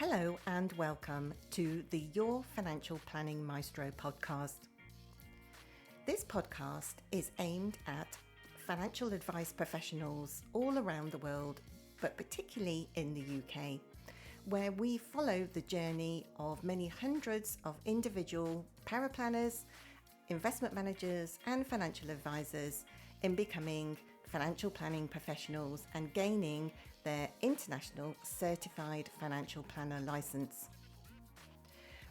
Hello and welcome to the Your Financial Planning Maestro podcast. This podcast is aimed at financial advice professionals all around the world, but particularly in the UK, where we follow the journey of many hundreds of individual paraplanners, investment managers and financial advisors in becoming financial planning professionals and gaining their international certified financial planner license.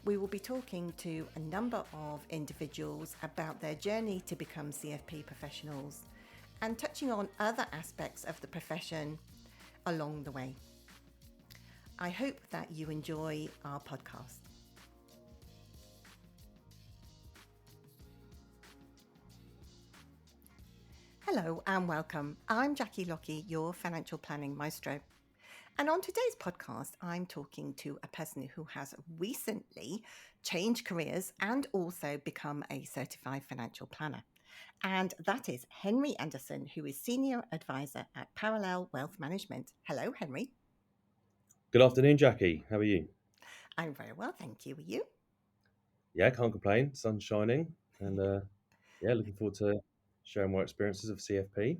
We will be talking to a number of individuals about their journey to become CFP professionals and touching on other aspects of the profession along the way. I hope that you enjoy our podcast. Hello and welcome. I'm Jackie Lockie, your financial planning maestro. And on today's podcast, I'm talking to a person who has recently changed careers and also become a certified financial planner. And that is Henry Anderson, who is Senior Advisor at Parallel Wealth Management. Hello, Henry. Good afternoon, Jackie. How are you? I'm very well, thank you. Are you? Yeah, can't complain. Sun's shining, and looking forward to sharing my experiences of CFP.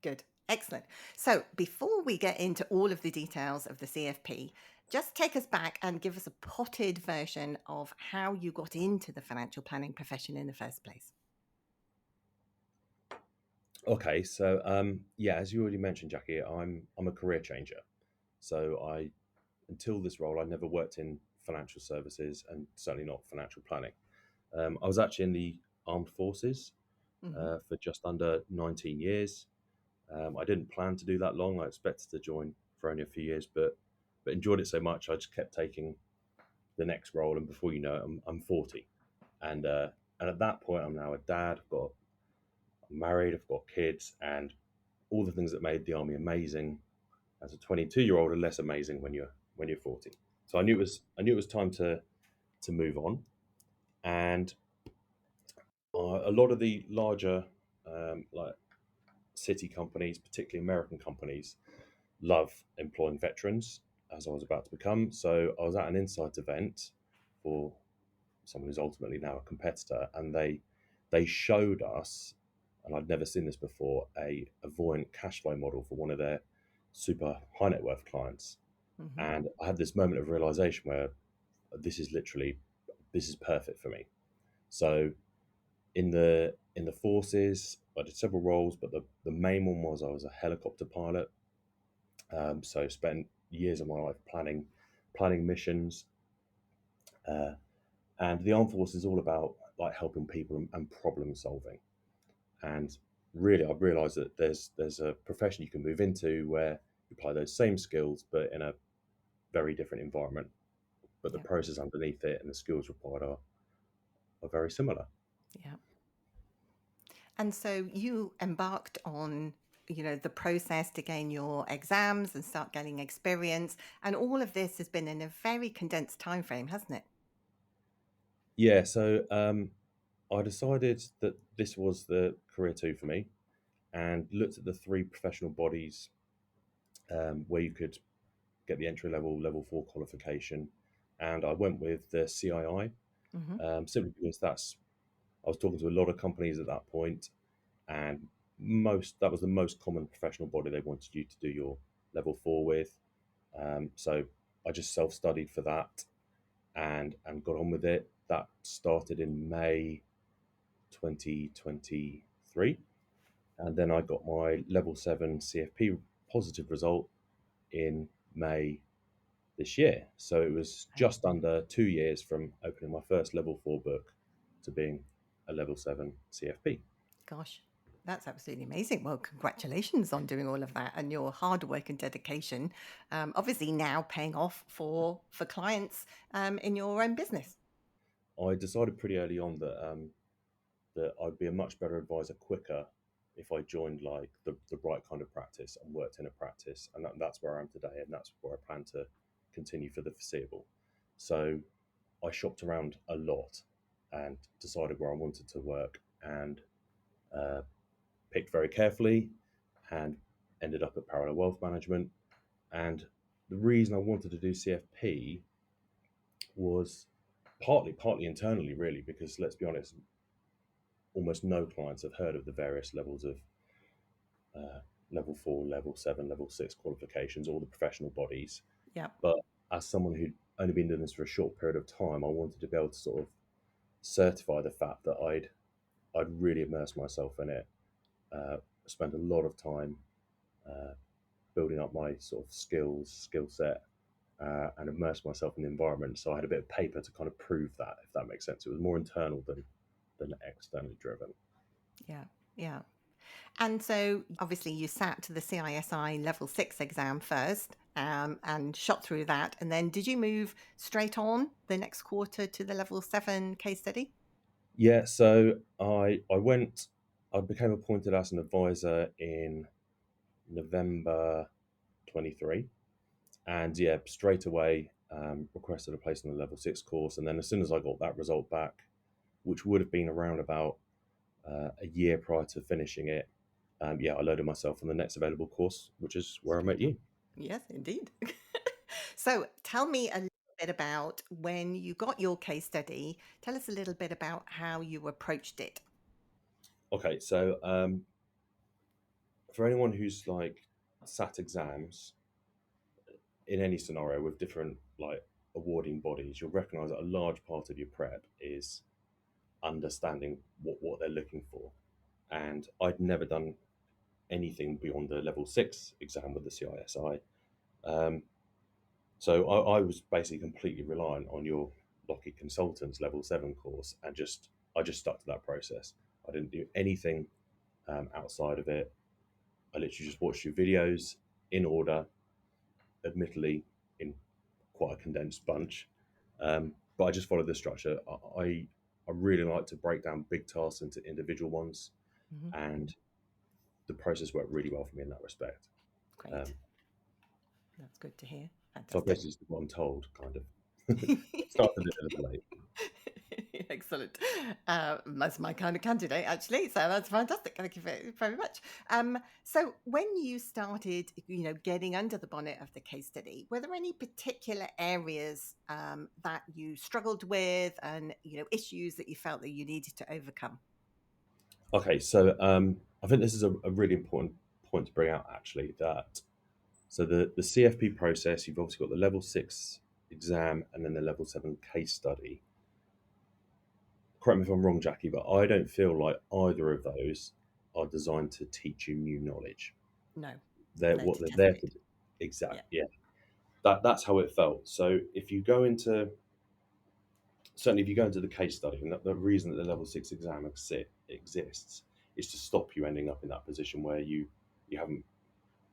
Good. Excellent. So before we get into all of the details of the CFP, just take us back and give us a potted version of how you got into the financial planning profession in the first place. Okay, so as you already mentioned, Jackie, I'm a career changer. So until this role, I never worked in financial services and certainly not financial planning. I was actually in the armed forces for just under 19 years. I didn't plan to do that long. I expected to join for only a few years, but enjoyed it so much, I just kept taking the next role, and before you know it, I'm 40, and at that point, I'm now a dad. I'm married. I've got kids, and all the things that made the army amazing as a 22-year-old are less amazing when you're 40. So I knew it was time to move on, and a lot of the larger like city companies, particularly American companies, love employing veterans, as I was about to become. So I was at an insight event for someone who's ultimately now a competitor, and they showed us, and I'd never seen this before, a Voyant Cashflow model for one of their super high net worth clients. Mm-hmm. And I had this moment of realization where this is perfect for me. So in the forces, I did several roles, but the main one was I was a helicopter pilot. So spent years of my life planning missions. Uh, and the armed forces is all about like helping people and problem solving. And really, I've realised that there's a profession you can move into where you apply those same skills, but in a very different environment. But the Yeah. process underneath it and the skills required are very similar. Yeah. And so you embarked on, the process to gain your exams and start getting experience. And all of this has been in a very condensed time frame, hasn't it? Yeah, so I decided that this was the career too for me, and looked at the three professional bodies where you could get the entry level 4 qualification, and I went with the CII Mm-hmm. simply because I was talking to a lot of companies at that point, and that was the most common professional body they wanted you to do your level 4 with. So I just self studied for that and got on with it. That started in May 2023, and then I got my level 7 CFP positive result in May this year. So it was just under 2 years from opening my first level 4 book to being a level 7 CFP. Gosh, that's absolutely amazing. Well, congratulations on doing all of that and your hard work and dedication. Obviously, now paying off for clients in your own business. I decided pretty early on that I'd be a much better advisor quicker if I joined like the right kind of practice and worked in a practice, and that's where I am today, and that's where I plan to continue for the foreseeable. So I shopped around a lot and decided where I wanted to work, and uh, picked very carefully, and ended up at Parallel Wealth Management. And the reason I wanted to do CFP was partly internally, really, because let's be honest, almost no clients have heard of the various levels of uh, level 4, level 7, level 6 qualifications, all the professional bodies. Yeah. But as someone who'd only been doing this for a short period of time, I wanted to be able to sort of certify the fact that I'd really immersed myself in it, spent a lot of time uh, building up my sort of skill set, and immerse myself in the environment. So I had a bit of paper to kind of prove that, if that makes sense. It was more internal than externally driven. Yeah. Yeah. And so obviously you sat to the CISI level 6 exam first, and shot through that. And then did you move straight on the next quarter to the level 7 case study? Yeah, so I became appointed as an advisor in November 23, and yeah, straight away requested a place on the level 6 course. And then as soon as I got that result back, which would have been around about a year prior to finishing it, yeah, I loaded myself on the next available course, which is where I met you. Yes, indeed. So tell me a little bit about when you got your case study. Tell us a little bit about how you approached it. Okay, so for anyone who's like sat exams in any scenario with different like awarding bodies, you'll recognize that a large part of your prep is understanding what they're looking for. And I'd never done anything beyond the level 6 exam with the CISI. Um, so I was basically completely reliant on your Lockheed Consultants level 7 course, and I just stuck to that process. I didn't do anything outside of it. I literally just watched your videos in order, admittedly in quite a condensed bunch. But I just followed the structure. I really like to break down big tasks into individual ones, Mhm. and the process worked really well for me in that respect. Great. Um, That's good to hear. so I Fantastic. basically did what I'm told, kind of. I started it a little late. Excellent. That's my kind of candidate, actually. So that's fantastic. Thank you very much. So when you started, getting under the bonnet of the case study, were there any particular areas that you struggled with, and issues that you felt that you needed to overcome? Okay, so I think this is a really important point to bring out, actually. That so the CFP process, you've obviously got the level 6 exam and then the level 7 case study. Correct me if I'm wrong, Jackie, but I don't feel like either of those are designed to teach you new knowledge. No, They're they're what to they're test there to it. do. Exactly. Yeah. Yeah. That's how it felt. So if you go into certainly if you go into the case study, and the reason that the level 6 exam exists is to stop you ending up in that position where you haven't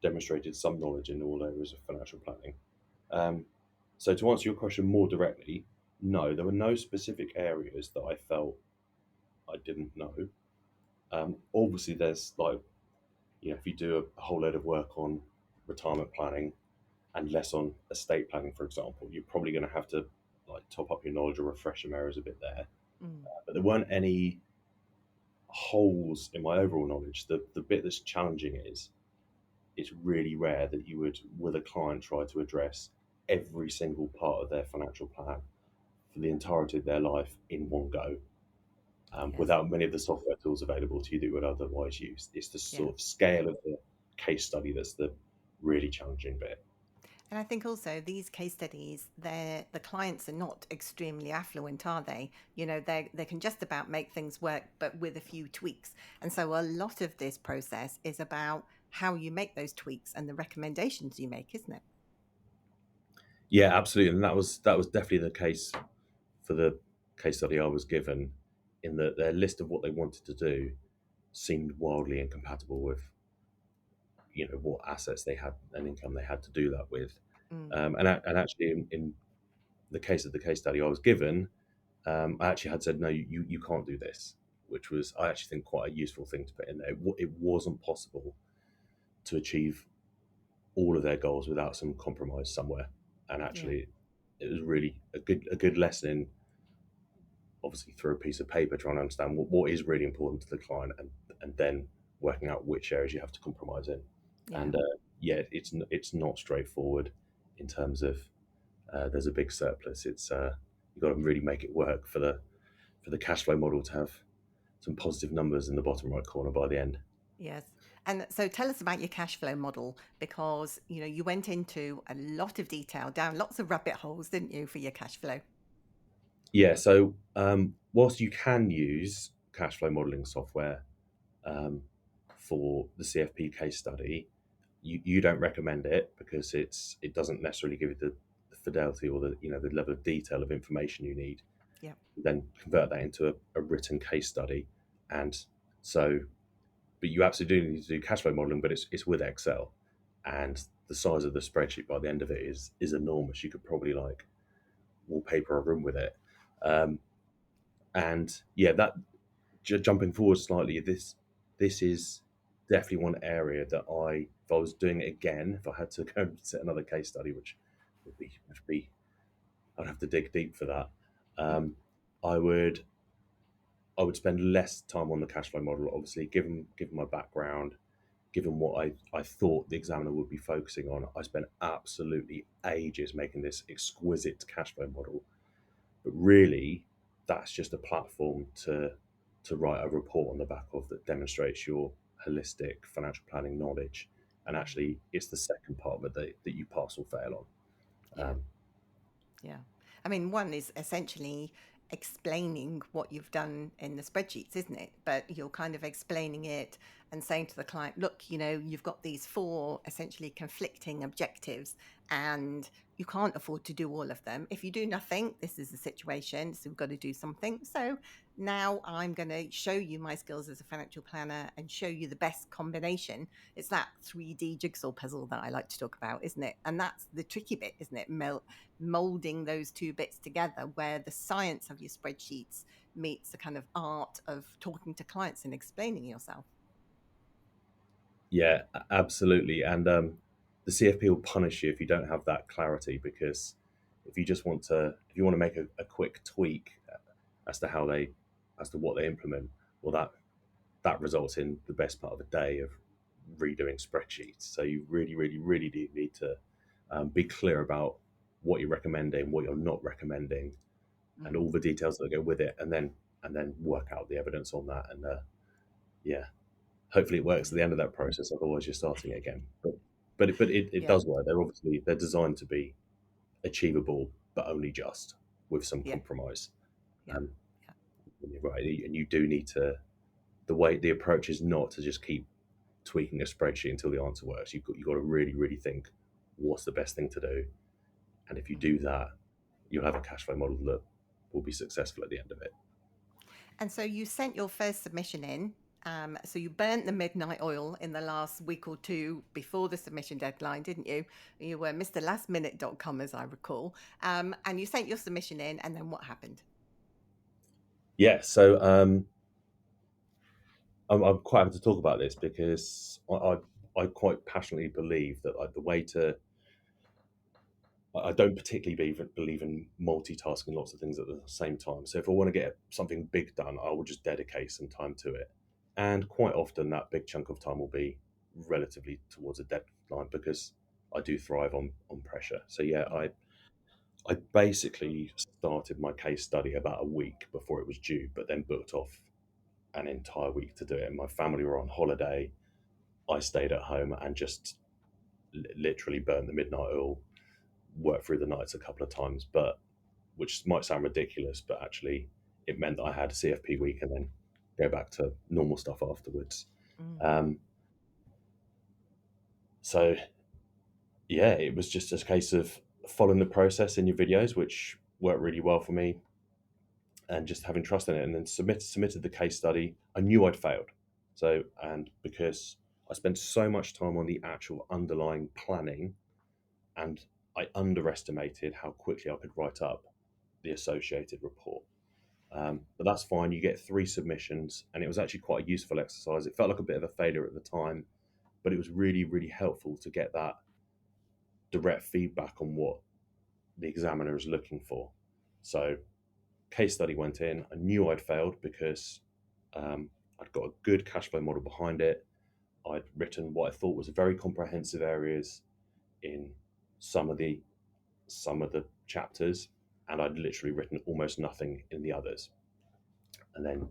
demonstrated some knowledge in all areas of financial planning. Um, so to answer your question more directly, no, there were no specific areas that I felt I didn't know. Obviously, there's like, if you do a whole load of work on retirement planning and less on estate planning, for example, you're probably going to have to like top up your knowledge or refresh some areas a bit there. Mm, But there weren't any holes in my overall knowledge. The bit that's challenging is it's really rare that you would, with a client, try to address every single part of their financial plan for the entirety of their life in one go, yes. without many of the software tools available to you that you would otherwise use. It's the Yeah. sort of scale of the case study that's the really challenging bit. And I think also these case studies, the clients are not extremely affluent, are they? They can just about make things work, but with a few tweaks. And so a lot of this process is about how you make those tweaks and the recommendations you make, isn't it? Yeah, absolutely, and that was definitely the case for the case study I was given, in that their list of what they wanted to do seemed wildly incompatible with what assets they had and income they had to do that with. Mm, And actually, in the case of the case study I was given, I actually had said, no, you can't do this, which was, I actually think, quite a useful thing to put in there. It wasn't possible to achieve all of their goals without some compromise somewhere. And yeah, actually, it was really a good lesson in, obviously, through a piece of paper, trying to understand what is really important to the client, and then working out which areas you have to compromise in. yeah. And yeah, it's not straightforward. in terms of there's a big surplus. It's you've got to really make it work for the cash flow model to have some positive numbers in the bottom right corner by the end. Yes. And so tell us about your cash flow model, because you went into a lot of detail, down lots of rabbit holes, didn't you, for your cash flow? Yeah. So whilst you can use cash flow modeling software um, for the CFP case study, you don't recommend it because it doesn't necessarily give you the fidelity or the level of detail of information you need. Yeah. Then convert that into a written case study, and so but you absolutely do need to do cash flow modeling, but it's with Excel, and the size of the spreadsheet by the end of it is enormous. You could probably like wallpaper a room with it. Um, and yeah, that jumping forward slightly, this is definitely one area that if I was doing it again, if I had to go and set another case study, which would be I'd have to dig deep for that. Mm. Um, I would I would spend less time on the cash flow model, obviously, given my background, given what I thought the examiner would be focusing on. I spent absolutely ages making this exquisite cash flow model, but really, that's just a platform to write a report on the back of that demonstrates your holistic financial planning knowledge. And Mm. actually, it's the second part of it that you pass or fail on. Yeah. Yeah. I mean, one is essentially explaining what you've done in the spreadsheets, isn't it? But you're kind of explaining it and saying to the client, look, you've got these four essentially conflicting objectives, and you can't afford to do all of them. If you do nothing, this is the situation. So we've got to do something. So now I'm going to show you my skills as a financial planner and show you the best combination. It's that 3D jigsaw puzzle that I like to talk about, isn't it? And that's the tricky bit, isn't it? Molding those two bits together, where the science of your spreadsheets meets the kind of art of talking to clients and explaining yourself. Yeah, absolutely. And the CFP will punish you if you don't have that clarity, because if you want to make a quick tweak as to as to what they implement, well, that results in the best part of a day of redoing spreadsheets. So you really, really, really do need to be clear about what you're recommending, what you're not recommending, and Mm. all the details that go with it, and then work out the evidence on that. And yeah, hopefully it works at the Brilliant. end of that process. Otherwise, you're starting it again. But it Yeah. does work. They're designed to be achievable, but only just with some Yeah. compromise. Yeah. Um, Yeah. and you're right, and you do need to. The approach is not to just keep tweaking a spreadsheet until the answer works. You've got to really, really think what's the best thing to do, and if you Mm. do that, you'll have a cash flow model that will be successful at the end of it. And so you sent your first submission in. So you burnt the midnight oil in the last week or two before the submission deadline, didn't you? You were MrLastMinute.com, as I recall. And you sent your submission in, and then what happened? Yeah, so I'm quite happy to talk about this because I quite passionately believe that like the way to I don't particularly believe in multitasking lots of things at the same time. So if I want to get something big done, I will just dedicate some time to it. And quite often that big chunk of time will be relatively towards a deadline because I do thrive on pressure. So yeah, Mm. I basically started my case study about a week before it was due, but then booked off an entire week to do it. My family were on holiday. I stayed at home and just literally burned the midnight oil, worked through the nights a couple of times, but which might sound ridiculous, but actually it meant that I had a CFP week and then go back to normal stuff afterwards. Mm. Um, so yeah, it was just a case of following the process in your videos, which worked really well for me, and just having trust in it, and then submitted the case study. I knew I'd failed, and because I spent so much time on the actual underlying planning, and I underestimated how quickly I could write up the associated report. But that's fine. You get three submissions, and it was actually quite a useful exercise. It felt like a bit of a failure at the time, but it was really, really helpful to get that direct feedback on what the examiner is looking for. So, case study went in. I knew I'd failed because I'd got a good cash flow model behind it. I'd written what I thought was very comprehensive areas in some of the chapters, and I'd literally written almost nothing in the others. And then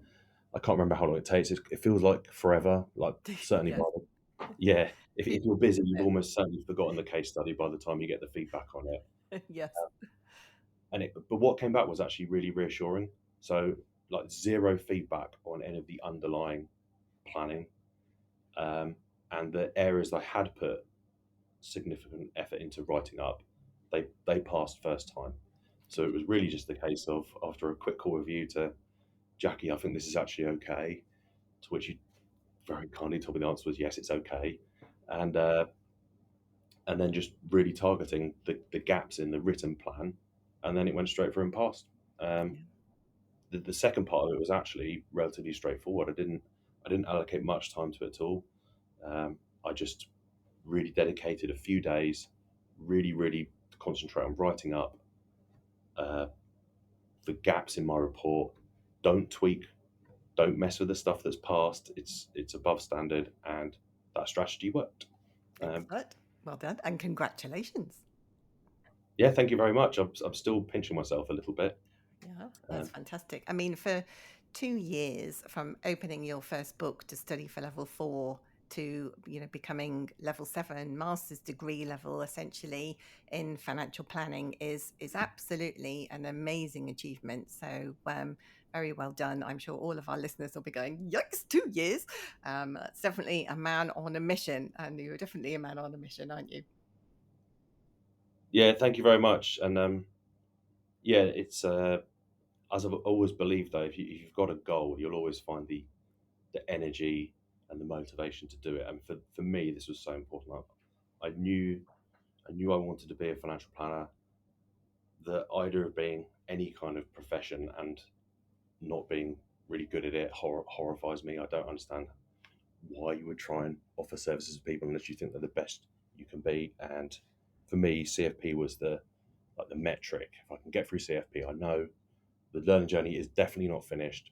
I can't remember how long it takes. It feels like forever. Like certainly by Yes. the, yeah, Feels if you're busy, you've it. almost certainly forgotten the case study by the time you get the feedback on it. Yes. But what came back was actually really reassuring. So like zero feedback on any of the underlying planning, um, and the areas I had put significant effort into writing up, they passed first time. So it was really just the case of, after a quick call review to Jackie, I think this is actually okay. To which you very kindly told me the answer was yes, it's okay, and uh, and then just really targeting the gaps in the written plan, and then it went straight through and passed. Um, Yeah. the second part of it was actually relatively straightforward. I didn't allocate much time to it at all. I just really dedicated a few days, really to concentrate on writing up uh, the gaps in my report. Don't tweak, don't mess with the stuff that's passed. It's above standard, and that strategy worked. Um, Excellent. Well done. And congratulations. yeah, thank you very much. I'm still pinching myself a little bit. Yeah, that's Um, fantastic. I mean, for 2 years from opening your first book to study for level 4 to becoming level 7 master's degree level essentially in financial planning is absolutely an amazing achievement. So very well done. I'm sure all of our listeners will be going, yikes, 2 years. It's definitely a man on a mission, and you're definitely a man on a mission, aren't you? yeah, thank you very much. And yeah, it's as I've always believed though, if you've got a goal, you'll always find the energy and the motivation to do it. And for me, this was so important. I knew I wanted to be a financial planner. The idea of being any kind of profession and not being really good at it horrifies me. I don't understand why you would try and offer services to people unless you think they're the best you can be. And for me, CFP was the metric. If I can get through CFP, I know the learning journey is definitely not finished,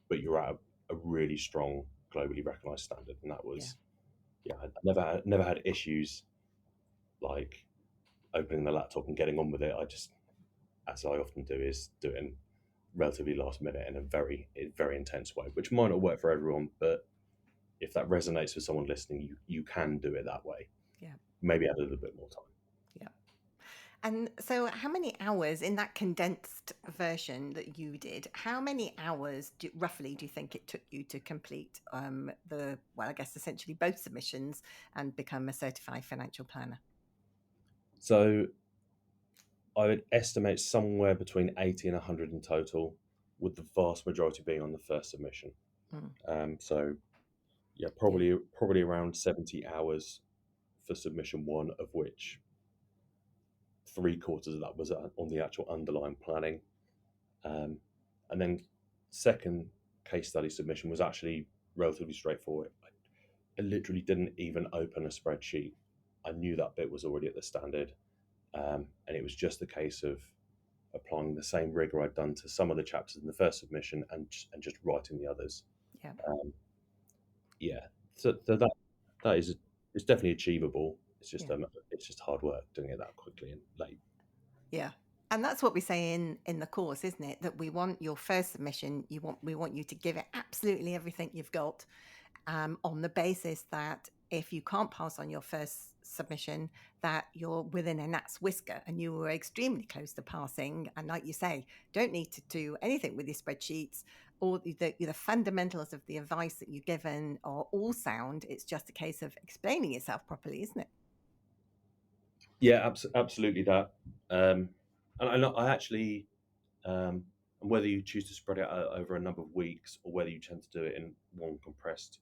but you're at a really strong, globally recognized standard. And that Yeah. was, yeah, I never had issues like opening the laptop and getting on with it. I just, as I often do, is do it in relatively last minute in a very intense way, which might not work for everyone, but if that resonates with someone listening, you can do it that way. Yeah. Maybe add a little bit more time. Yeah. And so, how many hours in that condensed version that you did? How many hours roughly do you think it took you to complete I guess essentially both submissions and become a certified financial planner? So I would estimate somewhere between 80 and 100 in total, with the vast majority being on the first submission. Mm, So yeah, yeah, probably around 70 hours for submission one, of which three quarters of that was on the actual underlying planning. Um, and then second case study submission was actually relatively straightforward. I literally didn't even open a spreadsheet. I knew that bit was already at the standard, and it was just a case of applying the same rigor I'd done to some of the chapters in the first submission and just writing the others. yeah, Um, yeah, so that is it's definitely achievable. yeah. It's just hard work doing it that quickly and late. Yeah. And that's what we say in the course, isn't it? That we want your first submission, we want you to give it absolutely everything you've got, on the basis that if you can't pass on your first submission, that you're within a gnat's whisker and you were extremely close to passing. And like you say, don't need to do anything with your spreadsheets. Or the fundamentals of the advice that you're given are all sound. It's just a case of explaining yourself properly, isn't it? Yeah, absolutely that. And I actually, and whether you choose to spread it out over a number of weeks or whether you tend to do it in one compressed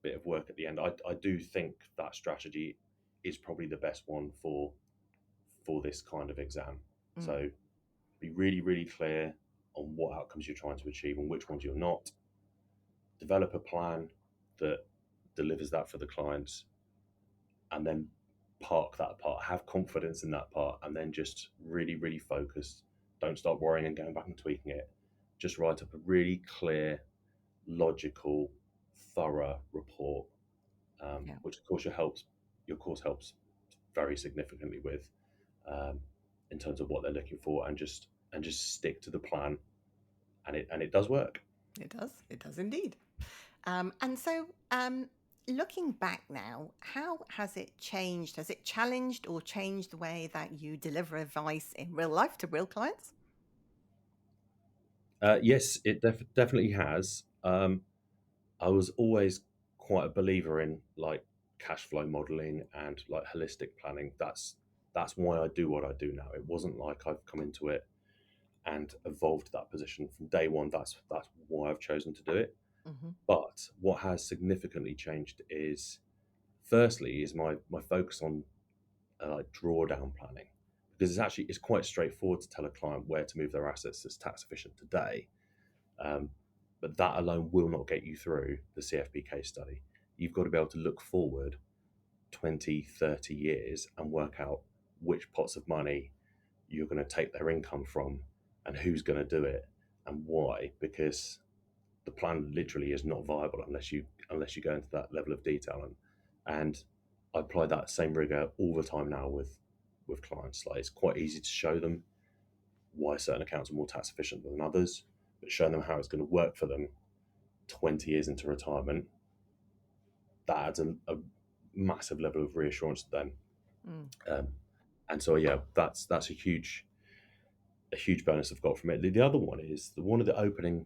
bit of work at the end, I do think that strategy is probably the best one for this kind of exam. Mm, So be really clear on what outcomes you're trying to achieve and which ones you're not. Develop a plan that delivers that for the clients, and then park that part. Have confidence in that part, and then just really focus. Don't start worrying and going back and tweaking it. Just write up a really clear, logical, thorough report, yeah. which of course your course helps very significantly with. um, in terms of what they're looking for, and just stick to the plan, and it does work. It does. It does indeed. And so, looking back now, how has it changed? Has it challenged or changed the way that you deliver advice in real life to real clients? Yes, it definitely has. I was always quite a believer in like cash flow modeling and like holistic planning. That's why I do what I do now. It wasn't like I've come into it and evolved that position from day one. That's why I've chosen to do it. Hmm. But what has significantly changed is, firstly, is my focus on like drawdown planning, because it's quite straightforward to tell a client where to move their assets that's tax efficient today. Um, but that alone will not get you through the CFP case study. You've got to be able to look forward 20, 30 years and work out which pots of money you're going to take their income from and who's going to do it and why, because the plan literally is not viable unless you go into that level of detail. And I apply that same rigor all the time now with clients. Like, it's quite easy to show them why certain accounts are more tax efficient than others, but showing them how it's going to work for them 20 years into retirement, that adds a massive level of reassurance to them. Mm. Um, and so, yeah, that's a huge bonus I've got from it. The other one is one of the opening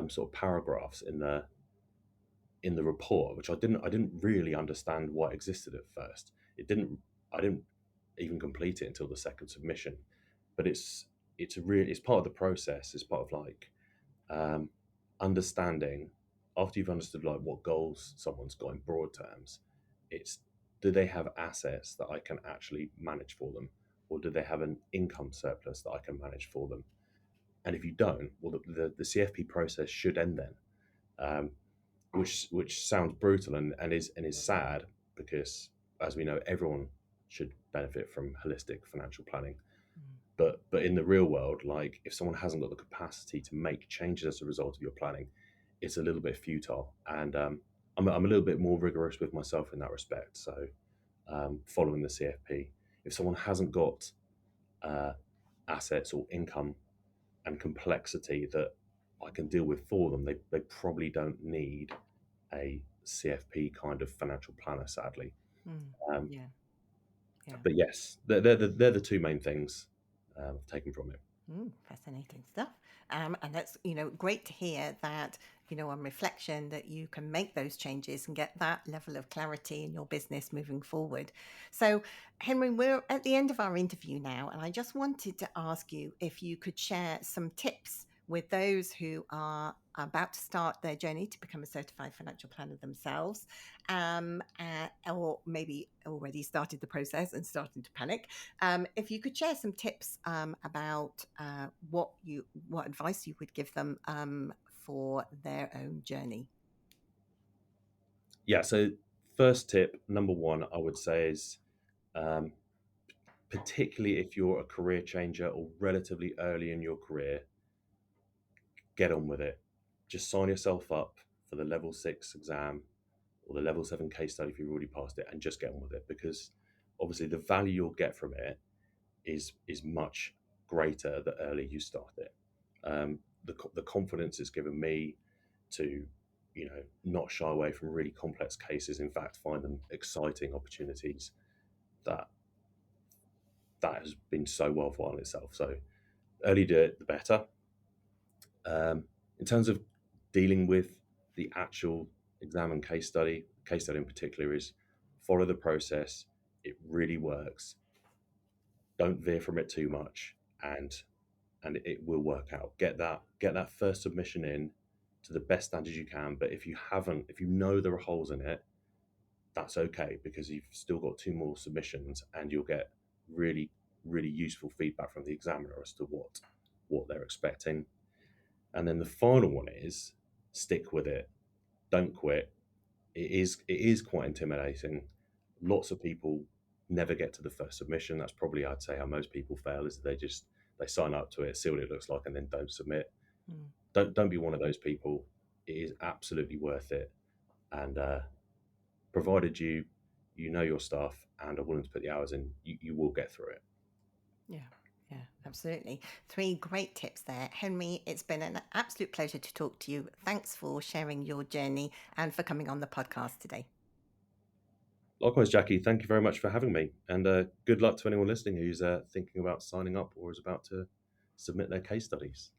sort of paragraphs in the report, which I didn't really understand why it existed at first. I didn't even complete it until the second submission, but it's part of the process. It's part of like um, understanding, after you've understood like what goals someone's got in broad terms. It's, do they have assets that I can actually manage for them, or do they have an income surplus that I can manage for them? And if you don't, well, the CFP process should end then. Um, which sounds brutal and is sad, because, as we know, everyone should benefit from holistic financial planning. Mm. But in the real world, like, if someone hasn't got the capacity to make changes as a result of your planning, it's a little bit futile. And I'm a little bit more rigorous with myself in that respect. So, following the CFP, if someone hasn't got uh, assets or income and complexity that I can deal with for them, they probably don't need a CFP kind of financial planner, sadly. Mm. Um, Yeah. Yeah. but yes, they're the two main things I've taken from it. Fascinating stuff. And that's, great to hear that, on reflection, that you can make those changes and get that level of clarity in your business moving forward. So, Henry, we're at the end of our interview now, and I just wanted to ask you if you could share some tips with those who are about to start their journey to become a certified financial planner themselves, or maybe already started the process and starting to panic. If you could share some tips about what advice you would give them for their own journey. Yeah. So, first tip, number one, I would say is, um, particularly if you're a career changer or relatively early in your career, get on with it. Just sign yourself up for the level 6 exam or the level 7 case study if you've already passed it, and just get on with it, because obviously the value you'll get from it is much greater the earlier you start it. The confidence it's given me to, not shy away from really complex cases. In fact, find them exciting opportunities. That that has been so worthwhile in itself. So, early do it, the better. In terms of dealing with the actual exam and case study in particular, is follow the process. It really works. Don't veer from it too much, and it will work out. Get that first submission in to the best standards you can. But if you know there are holes in it, that's okay, because you've still got two more submissions, and you'll get really, really useful feedback from the examiner as to what they're expecting. And then the final one is, stick with it. Don't quit. It is quite intimidating. Lots of people never get to the first submission. That's probably, I'd say, how most people fail, is they sign up to it, see what it looks like, and then don't submit. Mm. Don't be one of those people. It is absolutely worth it, and provided you know your stuff and are willing to put the hours in, you will get through it. Yeah, yeah, absolutely. Three great tips there. Henry, it's been an absolute pleasure to talk to you. Thanks for sharing your journey and for coming on the podcast today. Likewise, Jackie, thank you very much for having me. And good luck to anyone listening who's thinking about signing up or is about to submit their case studies.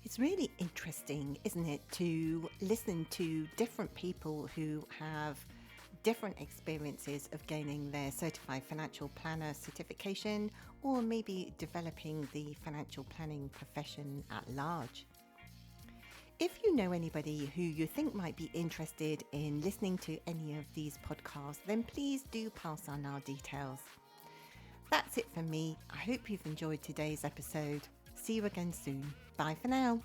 It's really interesting, isn't it, to listen to different people who have different experiences of gaining their certified financial planner certification or maybe developing the financial planning profession at large. If you know anybody who you think might be interested in listening to any of these podcasts, then please do pass on our details. That's it for me. I hope you've enjoyed today's episode. See you again soon. Bye for now.